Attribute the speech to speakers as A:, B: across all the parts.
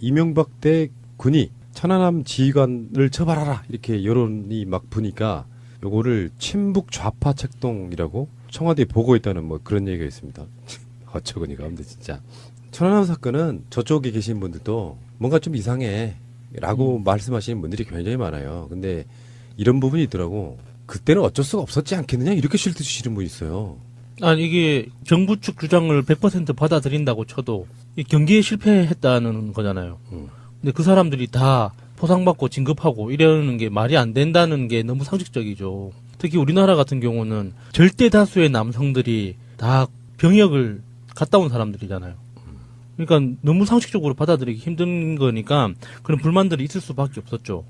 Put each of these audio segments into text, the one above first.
A: 이명박 때 군이 천안함 지휘관을 처벌하라 이렇게 여론이 막 부니까 요거를 친북 좌파 책동이라고 청와대에 보고했다는 뭐 그런 얘기가 있습니다. 어처구니가 없는데 진짜. 천안함 사건은 저쪽에 계신 분들도 뭔가 좀 이상해 라고 말씀하시는 분들이 굉장히 많아요. 근데 이런 부분이 있더라고. 그때는 어쩔 수가 없었지 않겠느냐 이렇게 실드 주시는 분이 있어요.
B: 아니 이게 정부 측 주장을 100% 받아들인다고 쳐도 이 경기에 실패했다는 거잖아요. 근데 그 사람들이 다 포상받고 진급하고 이러는 게 말이 안 된다는 게 너무 상식적이죠. 특히 우리나라 같은 경우는 절대 다수의 남성들이 다 병역을 갔다 온 사람들이잖아요. 그러니까 너무 상식적으로 받아들이기 힘든 거니까 그런 불만들이 있을 수밖에 없었죠.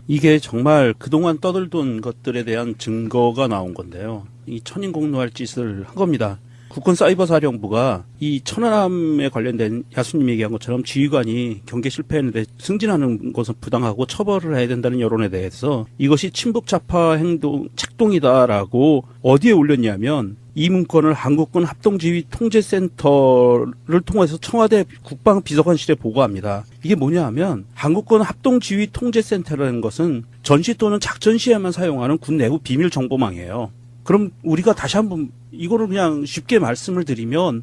C: 이게 정말 그동안 떠들던 것들에 대한 증거가 나온 건데요. 이 천인공노할 짓을 한 겁니다. 국군사이버사령부가 이 천안함에 관련된 야수님 얘기한 것처럼 지휘관이 경계 실패했는데 승진하는 것은 부당하고 처벌을 해야 된다는 여론에 대해서 이것이 친북좌파 행동 책동이다라고 어디에 올렸냐면 이 문건을 한국군 합동지휘 통제센터를 통해서 청와대 국방비서관실에 보고합니다. 이게 뭐냐 하면 한국군 합동지휘 통제센터라는 것은 전시 또는 작전 시에만 사용하는 군 내부 비밀 정보망이에요. 그럼 우리가 다시 한번 이거를 그냥 쉽게 말씀을 드리면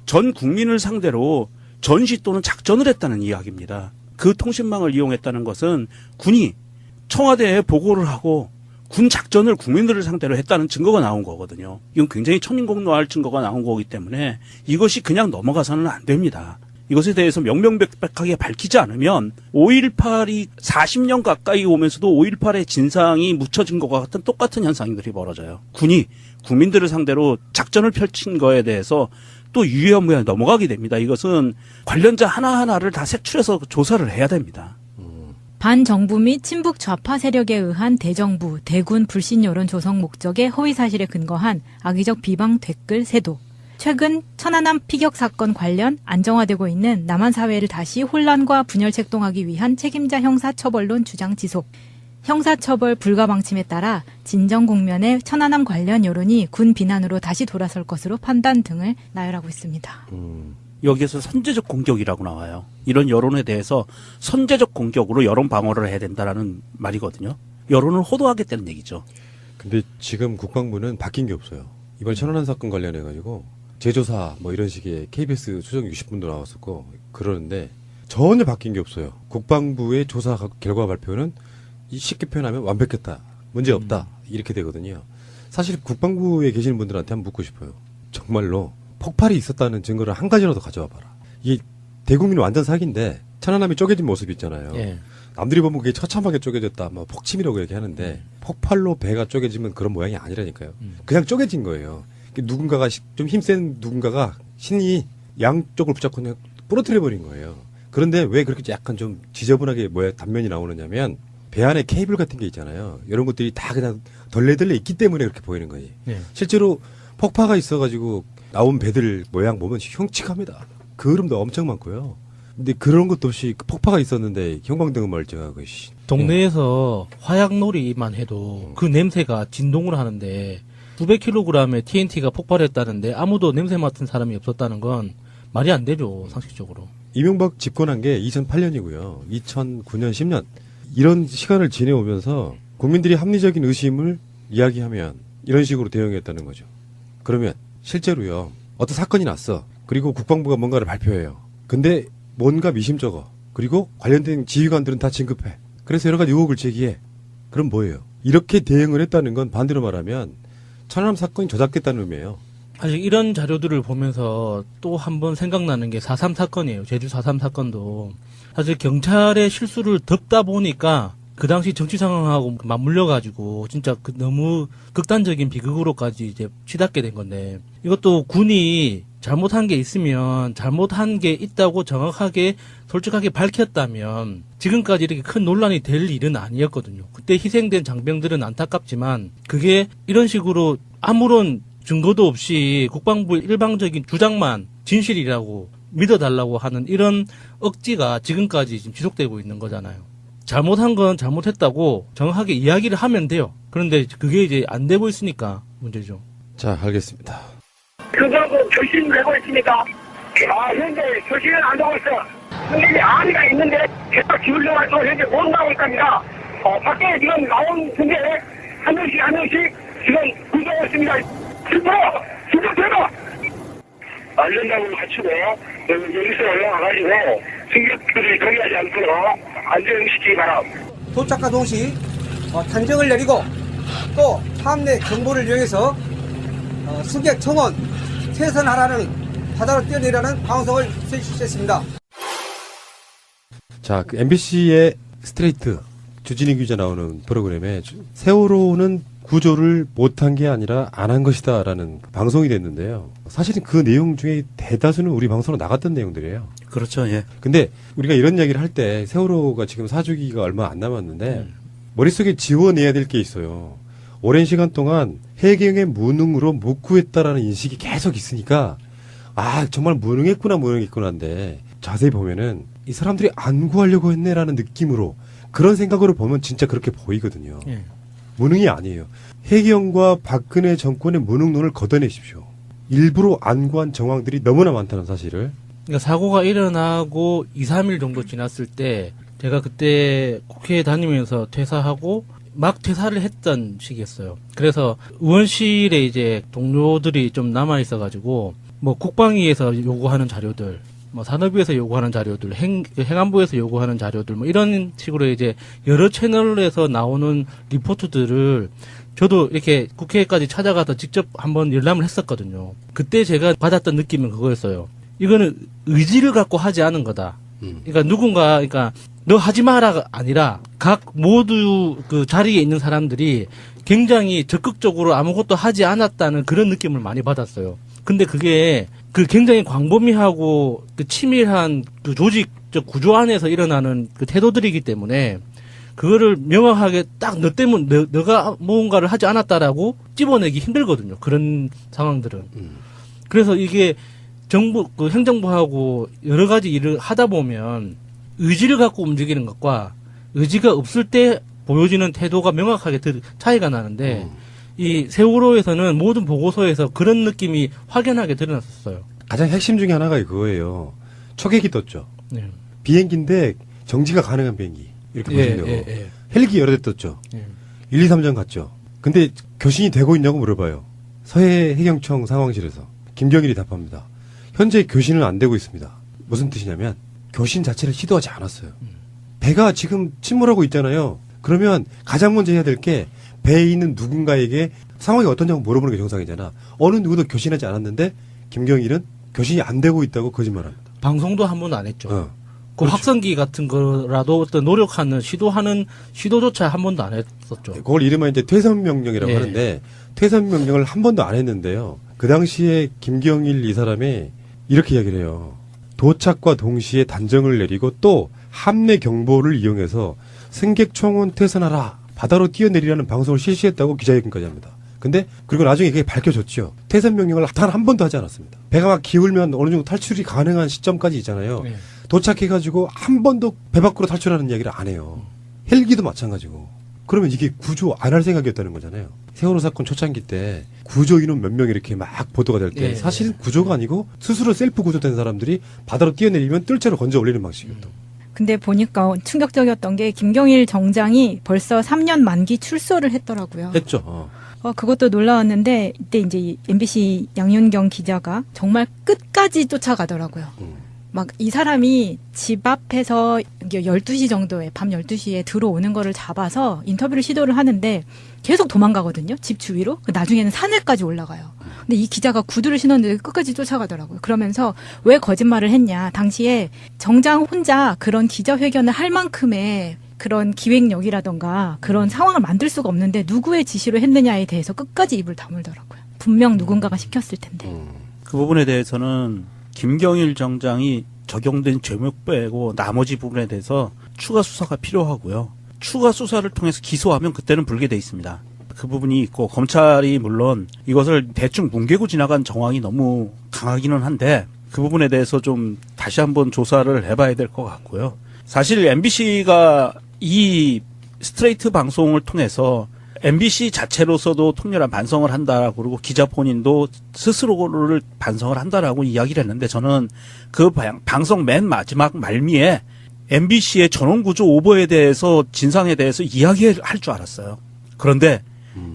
C: 전 국민을 상대로 전시 또는 작전을 했다는 이야기입니다. 그 통신망을 이용했다는 것은 군이 청와대에 보고를 하고 군 작전을 국민들을 상대로 했다는 증거가 나온 거거든요. 이건 굉장히 천인공노할 증거가 나온 거기 때문에 이것이 그냥 넘어가서는 안 됩니다. 이것에 대해서 명명백백하게 밝히지 않으면 5.18이 40년 가까이 오면서도 5.18의 진상이 묻혀진 것과 같은 똑같은 현상들이 벌어져요. 군이 국민들을 상대로 작전을 펼친 거에 대해서 또 유야무야 넘어가게 됩니다. 이것은 관련자 하나하나를 다 색출해서 조사를 해야 됩니다.
D: 반정부 및 친북 좌파 세력에 의한 대정부, 대군 불신 여론 조성 목적의 허위 사실에 근거한 악의적 비방 댓글 세도. 최근 천안함 피격 사건 관련 안정화되고 있는 남한 사회를 다시 혼란과 분열 책동하기 위한 책임자 형사처벌론 주장 지속. 형사처벌 불가 방침에 따라 진정 국면의 천안함 관련 여론이 군 비난으로 다시 돌아설 것으로 판단 등을 나열하고 있습니다.
C: 여기에서 선제적 공격이라고 나와요. 이런 여론에 대해서 선제적 공격으로 여론 방어를 해야 된다라는 말이거든요. 여론을 호도하겠다는 얘기죠.
A: 근데 지금 국방부는 바뀐 게 없어요. 이번 천안함 사건 관련해가지고 재조사 뭐 이런 식의 KBS 추정 60분도 나왔었고 그러는데 전혀 바뀐 게 없어요. 국방부의 조사 결과 발표는 쉽게 표현하면 완벽했다. 문제 없다. 이렇게 되거든요. 사실 국방부에 계시는 분들한테 한번 묻고 싶어요. 정말로 폭발이 있었다는 증거를 한 가지라도 가져와 봐라. 이게 대국민 완전 사기인데 천안함이 쪼개진 모습 있잖아요.
B: 예.
A: 남들이 보면 그게 처참하게 쪼개졌다. 뭐 폭침이라고 얘기 하는데 폭발로 배가 쪼개지면 그런 모양이 아니라니까요. 그냥 쪼개진 거예요. 누군가가 좀 힘센 누군가가 신이 양쪽을 붙잡고 그냥 부러뜨려 버린 거예요. 그런데 왜 그렇게 약간 좀 지저분하게 단면이 나오느냐면 배 안에 케이블 같은 게 있잖아요. 이런 것들이 다 그냥 덜레덜레 있기 때문에 그렇게 보이는 거예요.
B: 예.
A: 실제로 폭파가 있어가지고 나온 배들 모양 보면 흉측합니다. 그름도 엄청 많고요. 근데 그런 것도 없이 폭파가 있었는데 형광등은 멀쩡하고
B: 동네에서 화약놀이만 해도 그 냄새가 진동을 하는데 900kg의 TNT가 폭발했다는데 아무도 냄새 맡은 사람이 없었다는 건 말이 안 되죠, 상식적으로.
A: 이명박 집권한 게 2008년이고요. 2009년, 10년 이런 시간을 지내오면서 국민들이 합리적인 의심을 이야기하면 이런 식으로 대응했다는 거죠. 그러면 실제로요. 어떤 사건이 났어. 그리고 국방부가 뭔가를 발표해요. 근데 뭔가 미심쩍어. 그리고 관련된 지휘관들은 다 진급해. 그래서 여러 가지 의혹을 제기해. 그럼 뭐예요? 이렇게 대응을 했다는 건 반대로 말하면 천안함 사건이 조작됐다는 의미예요.
B: 사실 이런 자료들을 보면서 또 한 번 생각나는 게 4.3 사건이에요. 제주 4.3 사건도. 사실 경찰의 실수를 덮다 보니까 그 당시 정치 상황하고 맞물려가지고 진짜 너무 극단적인 비극으로까지 이제 치닫게 된 건데 이것도 군이 잘못한 게 있으면 잘못한 게 있다고 정확하게 솔직하게 밝혔다면 지금까지 이렇게 큰 논란이 될 일은 아니었거든요. 그때 희생된 장병들은 안타깝지만 그게 이런 식으로 아무런 증거도 없이 국방부의 일방적인 주장만 진실이라고 믿어달라고 하는 이런 억지가 지금까지 지금 지속되고 있는 거잖아요. 잘못한 건 잘못했다고 정확하게 이야기를 하면 돼요. 그런데 그게 이제 안 되고 있으니까 문제죠.
A: 자, 알겠습니다.
E: 그거 교신 내고 있습니까? 현재 교신은 안 되고 있어. 근데 아리가 있는데 계속 기울려고 해서 현재 못 나오고 있답니다. 밖에 지금 나온 분들 한 명씩 지금 구조하고 있습니다. 실패! 대박! 알린다고 하시고 여기서 올라와가지고 승객들이 동의하지 않도록 안전시키기 바랍니다.
F: 도착과 동시 단정을 내리고 또 함내 경보를 이용해서 승객 청원 퇴선하라는 바다로 뛰어내리라는 방송을 실시했습니다.
A: 자, 그 MBC의 스트레이트 주진희 기자 나오는 프로그램에 세월호는 구조를 못한 게 아니라 안 한 것이다라는 방송이 됐는데요. 사실은 그 내용 중에 대다수는 우리 방송으로 나갔던 내용들이에요.
C: 그렇죠. 예.
A: 근데 우리가 이런 이야기를 할 때 세월호가 지금 사주기가 얼마 안 남았는데 머릿속에 지워내야 될 게 있어요. 오랜 시간 동안 해경의 무능으로 못 구했다라는 인식이 계속 있으니까 정말 무능했구나인데 자세히 보면은 이 사람들이 안 구하려고 했네라는 느낌으로 그런 생각으로 보면 진짜 그렇게 보이거든요.
B: 예.
A: 무능이 아니에요. 해경과 박근혜 정권의 무능론을 걷어내십시오. 일부러 안 구한 정황들이 너무나 많다는 사실을.
B: 그러니까 사고가 일어나고 2, 3일 정도 지났을 때 제가 그때 국회에 다니면서 퇴사하고 막 퇴사를 했던 시기였어요. 그래서 의원실에 이제 동료들이 좀 남아 있어가지고 뭐 국방위에서 요구하는 자료들, 뭐 산업위에서 요구하는 자료들, 행안부에서 요구하는 자료들, 뭐 이런 식으로 이제 여러 채널에서 나오는 리포트들을 저도 이렇게 국회까지 찾아가서 직접 한번 열람을 했었거든요. 그때 제가 받았던 느낌은 그거였어요. 이거는 의지를 갖고 하지 않은 거다. 그러니까 그러니까 너 하지 마라가 아니라 각 모두 그 자리에 있는 사람들이 굉장히 적극적으로 아무것도 하지 않았다는 그런 느낌을 많이 받았어요. 근데 그게 그 굉장히 광범위하고 그 치밀한 그 조직적 구조 안에서 일어나는 그 태도들이기 때문에 그거를 명확하게 딱 너 때문에 너가 뭔가를 하지 않았다라고 집어내기 힘들거든요. 그런 상황들은. 그래서 이게 정부 그 행정부하고 여러 가지 일을 하다 보면 의지를 갖고 움직이는 것과 의지가 없을 때 보여지는 태도가 명확하게 차이가 나는데 이 세월호에서는 모든 보고서에서 그런 느낌이 확연하게 드러났었어요.
A: 가장 핵심 중에 하나가 그거예요. 초계기 떴죠.
B: 네.
A: 비행기인데 정지가 가능한 비행기. 이렇게 보시면 되고.
B: 예.
A: 헬기 여러 대 떴죠.
B: 예.
A: 1, 2, 3전 갔죠. 근데 교신이 되고 있냐고 물어봐요. 서해 해경청 상황실에서. 김경일이 답합니다. 현재 교신은 안 되고 있습니다. 무슨 뜻이냐면 교신 자체를 시도하지 않았어요. 배가 지금 침몰하고 있잖아요. 그러면 가장 먼저 해야 될 게 배에 있는 누군가에게 상황이 어떠냐고 물어보는 게 정상이잖아. 어느 누구도 교신하지 않았는데 김경일은 교신이 안 되고 있다고 거짓말합니다.
B: 방송도 한 번도 안 했죠. 그
A: 그렇죠.
B: 확성기 같은 거라도 어떤 노력하는 시도조차 한 번도 안 했었죠.
A: 그걸 이름은 이제 퇴선 명령이라고
B: 예.
A: 하는데 퇴선 명령을 한 번도 안 했는데요. 그 당시에 김경일 이 사람이 이렇게 이야기를 해요. 도착과 동시에 단정을 내리고 또 함내 경보를 이용해서 승객 청원 퇴선하라. 바다로 뛰어내리라는 방송을 실시했다고 기자회견까지 합니다. 근데 그리고 나중에 그게 밝혀졌죠. 퇴선 명령을 단 한 번도 하지 않았습니다. 배가 막 기울면 어느 정도 탈출이 가능한 시점까지 있잖아요.
B: 예.
A: 도착해가지고 한 번도 배 밖으로 탈출하는 이야기를 안 해요. 헬기도 마찬가지고. 그러면 이게 구조 안 할 생각이었다는 거잖아요. 세월호 사건 초창기 때 구조 인원 몇 명 이렇게 막 보도가 될 때
B: 예.
A: 사실 구조가 아니고 스스로 셀프 구조된 사람들이 바다로 뛰어내리면 뜰채로 건져 올리는 방식이었던.
D: 근데 보니까 충격적이었던 게 김경일 정장이 벌써 3년 만기 출소를 했더라고요.
A: 했죠.
D: 그것도 놀라웠는데 이때 이제 MBC 양윤경 기자가 정말 끝까지 쫓아가더라고요. 막 이 사람이 집 앞에서 12시 정도에 밤 12시에 들어오는 거를 잡아서 인터뷰를 시도를 하는데 계속 도망가거든요. 집 주위로. 나중에는 산에까지 올라가요. 근데 이 기자가 구두를 신었는데 끝까지 쫓아가더라고요. 그러면서 왜 거짓말을 했냐. 당시에 정장 혼자 그런 기자회견을 할 만큼의 그런 기획력이라던가 그런 상황을 만들 수가 없는데 누구의 지시로 했느냐에 대해서 끝까지 입을 다물더라고요. 분명 누군가가 시켰을 텐데.
C: 그 부분에 대해서는 김경일 정장이 적용된 죄목 빼고 나머지 부분에 대해서 추가 수사가 필요하고요. 추가 수사를 통해서 기소하면 그때는 불게 돼 있습니다. 그 부분이 있고 검찰이 물론 이것을 대충 뭉개고 지나간 정황이 너무 강하기는 한데 그 부분에 대해서 좀 다시 한번 조사를 해봐야 될 것 같고요. 사실 MBC가 이 스트레이트 방송을 통해서 MBC 자체로서도 통렬한 반성을 한다, 그리고 기자 본인도 스스로를 반성을 한다라고 이야기를 했는데, 저는 그 방송 맨 마지막 말미에 MBC의 전원구조 오보에 대해서, 진상에 대해서 이야기할 줄 알았어요. 그런데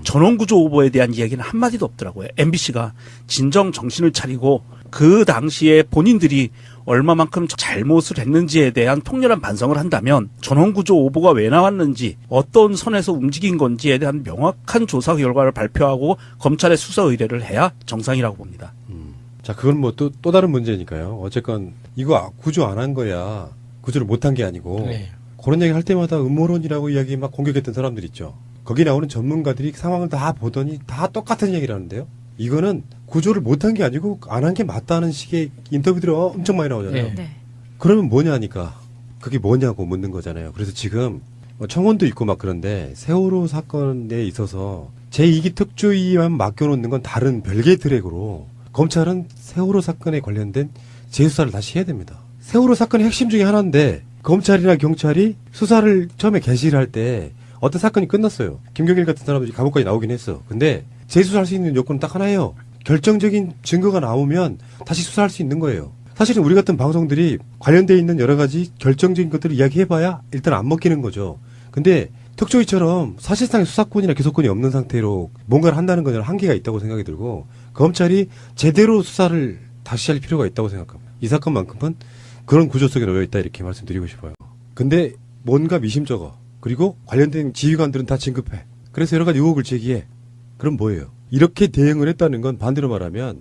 C: 전원구조 오보에 대한 이야기는 한마디도 없더라고요. MBC가 진정 정신을 차리고 그 당시에 본인들이 얼마만큼 잘못을 했는지에 대한 통렬한 반성을 한다면, 전원구조 오보가 왜 나왔는지, 어떤 선에서 움직인 건지에 대한 명확한 조사 결과를 발표하고 검찰에 수사 의뢰를 해야 정상이라고 봅니다.
A: 자, 그건 뭐 또 다른 문제니까요. 어쨌건 이거 구조 안 한 거야. 구조를 못 한 게 아니고.
B: 네.
A: 그런 얘기 할 때마다 음모론이라고 이야기 막 공격했던 사람들 있죠. 거기 나오는 전문가들이 상황을 다 보더니 다 똑같은 얘기를 하는데요. 이거는 구조를 못한 게 아니고 안 한 게 맞다는 식의 인터뷰들이 엄청 많이 나오잖아요.
B: 네.
D: 네.
A: 그러면 뭐냐니까. 그게 뭐냐고 묻는 거잖아요. 그래서 지금 청원도 있고 막 그런데 세월호 사건에 있어서 제2기 특조위만 맡겨놓는 건 다른 별개의 트랙으로 검찰은 세월호 사건에 관련된 재수사를 다시 해야 됩니다. 세월호 사건의 핵심 중에 하나인데 검찰이나 경찰이 수사를 처음에 개시를 할 때 어떤 사건이 끝났어요. 김경일 같은 사람들이 감옥까지 나오긴 했어. 근데 재수사할 수 있는 요건은 딱 하나예요. 결정적인 증거가 나오면 다시 수사할 수 있는 거예요. 사실은 우리 같은 방송들이 관련되어 있는 여러 가지 결정적인 것들을 이야기해봐야 일단 안 먹히는 거죠. 근데 특조위처럼 사실상의 수사권이나 기소권이 없는 상태로 뭔가를 한다는 건 한계가 있다고 생각이 들고, 검찰이 제대로 수사를 다시 할 필요가 있다고 생각합니다. 이 사건만큼은 그런 구조 속에 놓여 있다, 이렇게 말씀드리고 싶어요. 근데 뭔가 미심쩍어. 그리고 관련된 지휘관들은 다 진급해. 그래서 여러 가지 의혹을 제기해. 그럼 뭐예요? 이렇게 대응을 했다는 건 반대로 말하면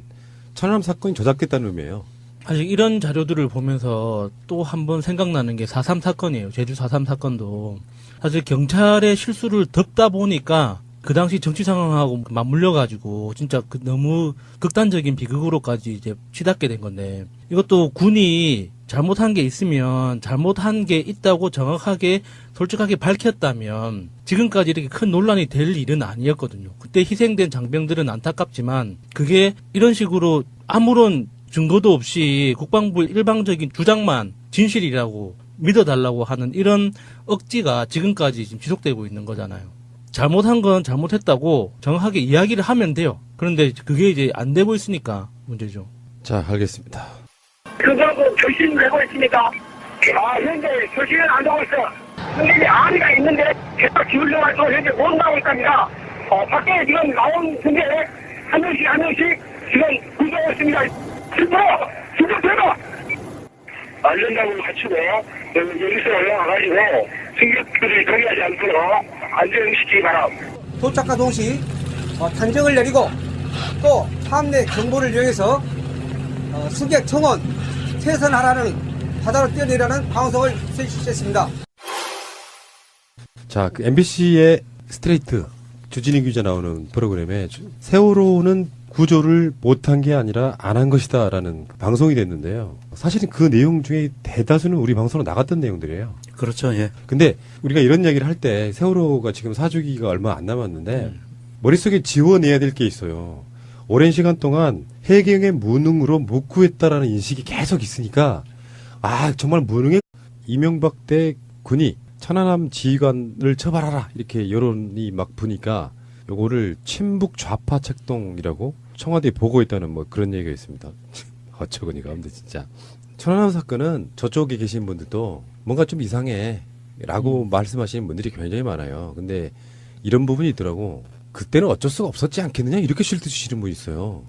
A: 천안함 사건이 조작됐다는 의미예요.
B: 사실 이런 자료들을 보면서 또 한 번 생각나는 게 4.3 사건이에요. 제주 4.3 사건도. 사실 경찰의 실수를 덮다 보니까 그 당시 정치 상황하고 맞물려가지고 진짜 너무 극단적인 비극으로까지 이제 치닫게 된 건데, 이것도 군이 잘못한 게 있으면 잘못한 게 있다고 정확하게 솔직하게 밝혔다면 지금까지 이렇게 큰 논란이 될 일은 아니었거든요. 그때 희생된 장병들은 안타깝지만 그게 이런 식으로 아무런 증거도 없이 국방부의 일방적인 주장만 진실이라고 믿어달라고 하는 이런 억지가 지금까지 지금 지속되고 있는 거잖아요. 잘못한 건 잘못했다고 정확하게 이야기를 하면 돼요. 그런데 그게 이제 안 되고 있으니까 문제죠.
A: 자, 알겠습니다.
E: 그거하고 결심을 내고 있습니다. 현재 결심은 안 나고 있어. 선생님이 아리가 있는데 계속 기울려고 해서 현재 못 나오고 있답니다. 밖에 지금 나온 분들 한 명씩 지금 구조하고 있습니다. 진짜 대박! 안전장을 갖추고 여기서 올라와가지고 승객들이 동의하지 않도록 안전시키기 바랍니다.
F: 도착과 동시 단정을 내리고 또 참내 정보를 이용해서 승객 청원 퇴선하라는, 바다로 뛰어내라는 방송을 실시했습니다.
A: 자, 그 MBC의 스트레이트 주진희 기자 나오는 프로그램에 세월호는 구조를 못한 게 아니라 안 한 것이다라는 방송이 됐는데요. 사실은 그 내용 중에 대다수는 우리 방송으로 나갔던 내용들이에요.
C: 그렇죠, 예.
A: 근데 우리가 이런 이야기를 할 때 세월호가 지금 4주기가 얼마 안 남았는데 머릿속에 지워내야 될 게 있어요. 오랜 시간 동안 해경의 무능으로 묵구했다라는 인식이 계속 있으니까, 정말 무능해. 이명박 때 군이 천안함 지휘관을 처벌하라 이렇게 여론이 막 부니까 요거를 친북 좌파 책동이라고 청와대에 보고했다는 뭐 그런 얘기가 있습니다. 어처구니가 없는데 진짜. 천안함 사건은 저쪽에 계신 분들도 뭔가 좀 이상해 라고 말씀하시는 분들이 굉장히 많아요. 근데 이런 부분이 있더라고. 그때는 어쩔 수가 없었지 않겠느냐 이렇게 실드 주시는 분이 있어요.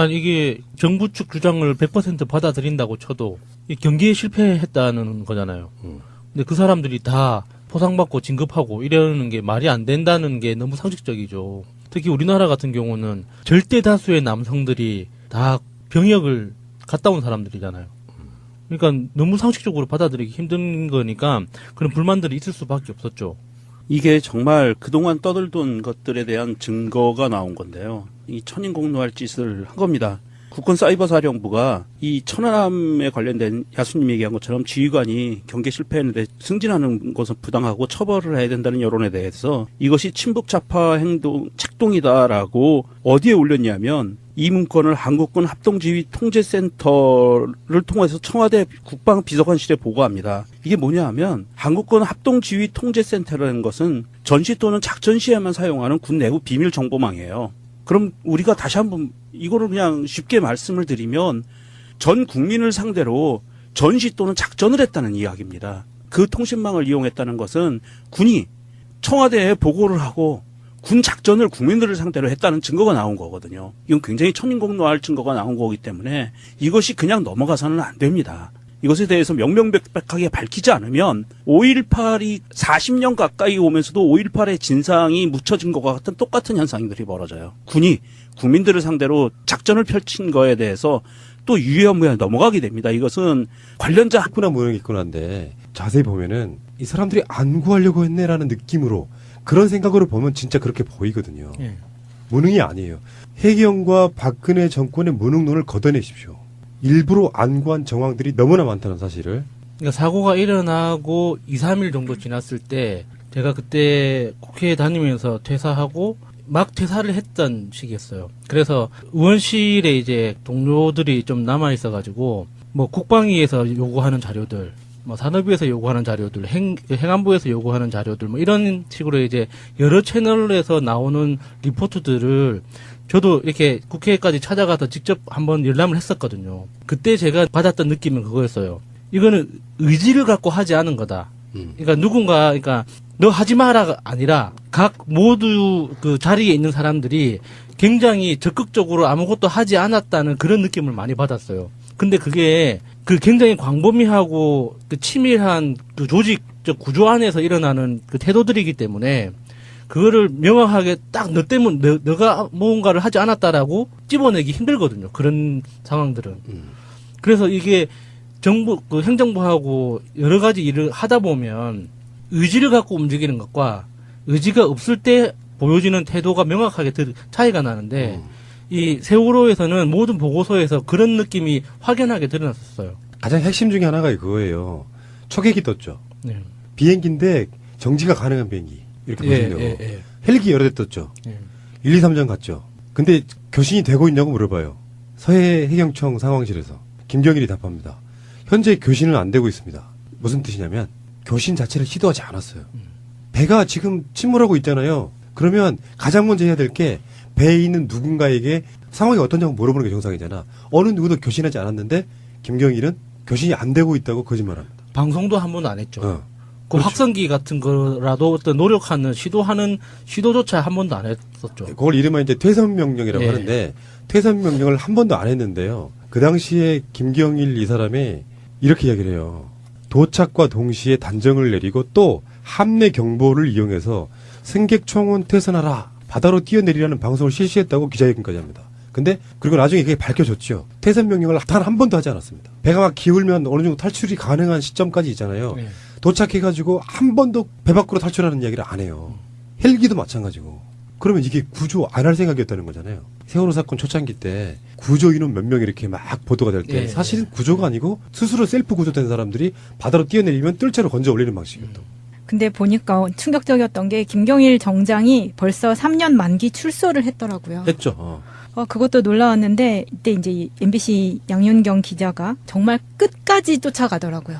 B: 이게 정부 측 주장을 100% 받아들인다고 쳐도 이 경기에 실패했다는 거잖아요. 근데 그 사람들이 다 포상받고 진급하고 이러는 게 말이 안 된다는 게 너무 상식적이죠. 특히 우리나라 같은 경우는 절대 다수의 남성들이 다 병역을 갔다 온 사람들이잖아요. 그러니까 너무 상식적으로 받아들이기 힘든 거니까 그런 불만들이 있을 수밖에 없었죠.
C: 이게 정말 그동안 떠들던 것들에 대한 증거가 나온 건데요. 이 천인공노할 짓을 한 겁니다. 국군사이버사령부가 이 천안함에 관련된 야수님 얘기한 것처럼 지휘관이 경계 실패했는데 승진하는 것은 부당하고 처벌을 해야 된다는 여론에 대해서 이것이 친북좌파 행동 책동이다라고 어디에 올렸냐면, 이 문건을 한국군 합동지휘 통제센터를 통해서 청와대 국방비서관실에 보고합니다. 이게 뭐냐 하면 한국군 합동지휘 통제센터라는 것은 전시 또는 작전 시에만 사용하는 군 내부 비밀 정보망이에요. 그럼 우리가 다시 한번 이거를 그냥 쉽게 말씀을 드리면 전 국민을 상대로 전시 또는 작전을 했다는 이야기입니다. 그 통신망을 이용했다는 것은 군이 청와대에 보고를 하고 군 작전을 국민들을 상대로 했다는 증거가 나온 거거든요. 이건 굉장히 천인공노할 증거가 나온 거기 때문에 이것이 그냥 넘어가서는 안 됩니다. 이것에 대해서 명명백백하게 밝히지 않으면 5.18이 40년 가까이 오면서도 5.18의 진상이 묻혀진 것과 같은 똑같은 현상들이 벌어져요. 군이 국민들을 상대로 작전을 펼친 거에 대해서 또 유야무야 넘어가게 됩니다. 이것은 관련자
A: 있구나 모르는 게 있긴 한데 자세히 보면은 이 사람들이 안 구하려고 했네라는 느낌으로 그런 생각으로 보면 진짜 그렇게 보이거든요.
B: 예.
A: 무능이 아니에요. 해경과 박근혜 정권의 무능론을 걷어내십시오. 일부러 안 구한 정황들이 너무나 많다는 사실을.
B: 그러니까 사고가 일어나고 2, 3일 정도 지났을 때 제가 그때 국회에 다니면서 퇴사하고 막 퇴사를 했던 시기였어요. 그래서 의원실에 이제 동료들이 좀 남아 있어가지고 뭐 국방위에서 요구하는 자료들, 뭐 산업위에서 요구하는 자료들, 행안부에서 요구하는 자료들, 뭐 이런 식으로 이제 여러 채널에서 나오는 리포트들을 저도 이렇게 국회까지 찾아가서 직접 한번 열람을 했었거든요. 그때 제가 받았던 느낌은 그거였어요. 이거는 의지를 갖고 하지 않은 거다. 그러니까 누군가, 그러니까 너 하지 마라 아니라 각 모두 그 자리에 있는 사람들이 굉장히 적극적으로 아무것도 하지 않았다는 그런 느낌을 많이 받았어요. 근데 그게 그 굉장히 광범위하고 그 치밀한 그 조직적 구조 안에서 일어나는 그 태도들이기 때문에 그거를 명확하게 딱 너 때문에 너가 뭔가를 하지 않았다라고 집어내기 힘들거든요. 그런 상황들은. 그래서 이게 정부 그 행정부하고 여러 가지 일을 하다 보면 의지를 갖고 움직이는 것과 의지가 없을 때 보여지는 태도가 명확하게 차이가 나는데 이 세월호에서는 모든 보고서에서 그런 느낌이 확연하게 드러났었어요.
A: 가장 핵심 중에 하나가 그거예요. 초계기 떴죠.
B: 네.
A: 비행기인데 정지가 가능한 비행기. 이렇게 보시면 되고.
B: 예.
A: 헬기 여러 대 떴죠.
B: 예.
A: 1, 2, 3전 갔죠. 근데 교신이 되고 있냐고 물어봐요. 서해 해경청 상황실에서. 김경일이 답합니다. 현재 교신은 안 되고 있습니다. 무슨 뜻이냐면 교신 자체를 시도하지 않았어요. 배가 지금 침몰하고 있잖아요. 그러면 가장 먼저 해야 될 게 배에 있는 누군가에게 상황이 어떠냐고 물어보는 게 정상이잖아. 어느 누구도 교신하지 않았는데 김경일은 교신이 안 되고 있다고 거짓말합니다.
B: 방송도 한 번도 안 했죠. 그
A: 그렇죠.
B: 확성기 같은 거라도 어떤 노력하는 시도조차 한 번도 안 했었죠.
A: 그걸 이름은 이제 퇴선 명령이라고
B: 예.
A: 하는데 퇴선 명령을 한 번도 안 했는데요. 그 당시에 김경일 이 사람이 이렇게 이야기를 해요. 도착과 동시에 단정을 내리고 또 함내 경보를 이용해서 승객 총원 퇴선하라. 바다로 뛰어내리라는 방송을 실시했다고 기자회견까지 합니다. 근데 그리고 나중에 그게 밝혀졌죠. 퇴선 명령을 단 한 번도 하지 않았습니다. 배가 막 기울면 어느 정도 탈출이 가능한 시점까지 있잖아요.
B: 예.
A: 도착해가지고 한 번도 배 밖으로 탈출하는 이야기를 안 해요. 헬기도 마찬가지고. 그러면 이게 구조 안 할 생각이었다는 거잖아요. 세월호 사건 초창기 때 구조 인원 몇 명 이렇게 막 보도가 될 때
B: 예,
A: 사실은 구조가 아니고 스스로 셀프 구조된 사람들이 바다로 뛰어내리면 뜰채로 건져 올리는 방식이었던.
D: 근데 보니까 충격적이었던 게 김경일 정장이 벌써 3년 만기 출소를 했더라고요.
A: 했죠.
D: 그것도 놀라웠는데 이때 이제 MBC 양윤경 기자가 정말 끝까지 쫓아가더라고요.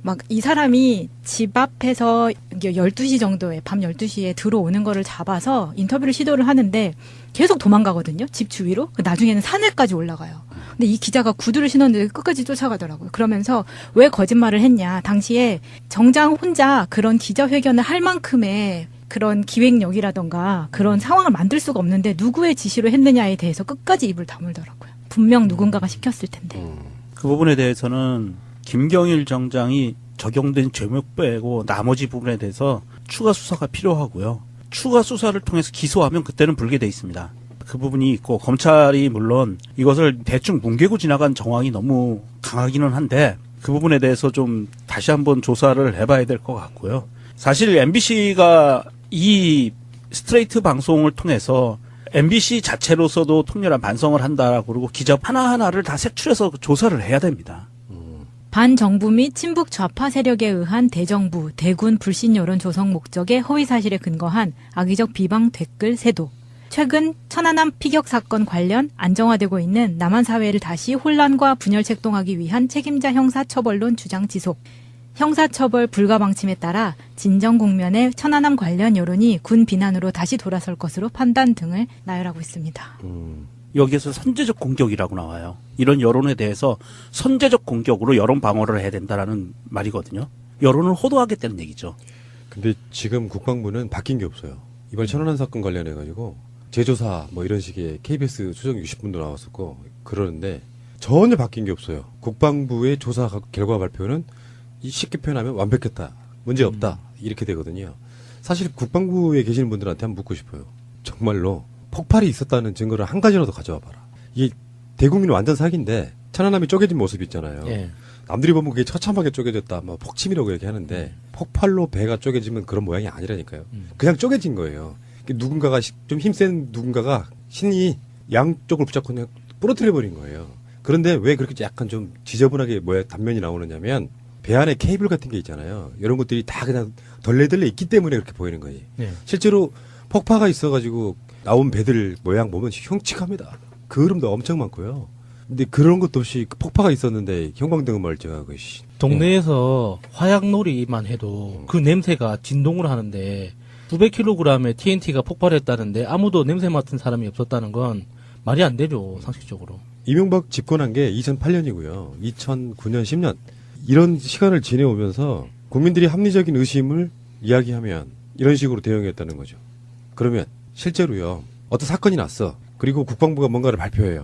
D: 막 이 사람이 집 앞에서 12시 정도에 밤 12시에 들어오는 거를 잡아서 인터뷰를 시도를 하는데 계속 도망가거든요. 집 주위로. 나중에는 산에까지 올라가요. 근데 이 기자가 구두를 신었는데 끝까지 쫓아가더라고요. 그러면서 왜 거짓말을 했냐. 당시에 정장 혼자 그런 기자회견을 할 만큼의 그런 기획력이라던가 그런 상황을 만들 수가 없는데 누구의 지시로 했느냐에 대해서 끝까지 입을 다물더라고요. 분명 누군가가 시켰을 텐데.
C: 그 부분에 대해서는 김경일 정장이 적용된 죄목 빼고 나머지 부분에 대해서 추가 수사가 필요하고요. 추가 수사를 통해서 기소하면 그때는 불게 돼 있습니다. 그 부분이 있고 검찰이 물론 이것을 대충 뭉개고 지나간 정황이 너무 강하기는 한데 그 부분에 대해서 좀 다시 한번 조사를 해봐야 될 것 같고요. 사실 MBC가 이 스트레이트 방송을 통해서 MBC 자체로서도 통렬한 반성을 한다라고 그러고 기자 하나하나를 다 색출해서 조사를 해야 됩니다.
D: 반정부 및 친북 좌파 세력에 의한 대정부, 대군 불신 여론 조성 목적의 허위 사실에 근거한 악의적 비방 댓글 세도. 최근 천안함 피격 사건 관련 안정화되고 있는 남한 사회를 다시 혼란과 분열 책동하기 위한 책임자 형사 처벌론 주장 지속. 형사처벌 불가 방침에 따라 진정 국면의 천안함 관련 여론이 군 비난으로 다시 돌아설 것으로 판단 등을 나열하고 있습니다.
C: 여기에서 선제적 공격이라고 나와요. 이런 여론에 대해서 선제적 공격으로 여론 방어를 해야 된다라는 말이거든요. 여론을 호도하겠다는 얘기죠.
A: 근데 지금 국방부는 바뀐 게 없어요. 이번 천안함 사건 관련해가지고 재조사 뭐 이런 식의 KBS 추정 60분도 나왔었고 그러는데 전혀 바뀐 게 없어요. 국방부의 조사 결과 발표는 쉽게 표현하면 완벽했다. 문제 없다. 이렇게 되거든요. 사실 국방부에 계시는 분들한테 한번 묻고 싶어요. 정말로 폭발이 있었다는 증거를 한 가지라도 가져와 봐라. 이게 대국민 완전 사기인데 천안함이 쪼개진 모습 있잖아요.
B: 예.
A: 남들이 보면 그게 처참하게 쪼개졌다, 뭐 폭침이라고 이렇게 하는데 폭발로 배가 쪼개지면 그런 모양이 아니라니까요. 그냥 쪼개진 거예요. 누군가가 좀 힘센 누군가가 신이 양쪽을 붙잡고 그냥 부러뜨려 버린 거예요. 그런데 왜 그렇게 약간 좀 지저분하게 단면이 나오느냐면 배 안에 케이블 같은 게 있잖아요. 이런 것들이 다 그냥 덜레덜레 있기 때문에 그렇게 보이는 거지.
B: 네.
A: 실제로 폭파가 있어가지고 나온 배들 모양 보면 흉측합니다. 그을음도 엄청 많고요. 근데 그런 것도 없이 폭파가 있었는데 형광등은 멀쩡하고
B: 동네에서 화약놀이만 해도 그 냄새가 진동을 하는데 900kg의 TNT가 폭발했다는데 아무도 냄새 맡은 사람이 없었다는 건 말이 안 되죠, 상식적으로.
A: 이명박 집권한 게 2008년이고요. 2009년, 10년 이런 시간을 지내오면서 국민들이 합리적인 의심을 이야기하면 이런 식으로 대응했다는 거죠. 그러면 실제로요. 어떤 사건이 났어. 그리고 국방부가 뭔가를 발표해요.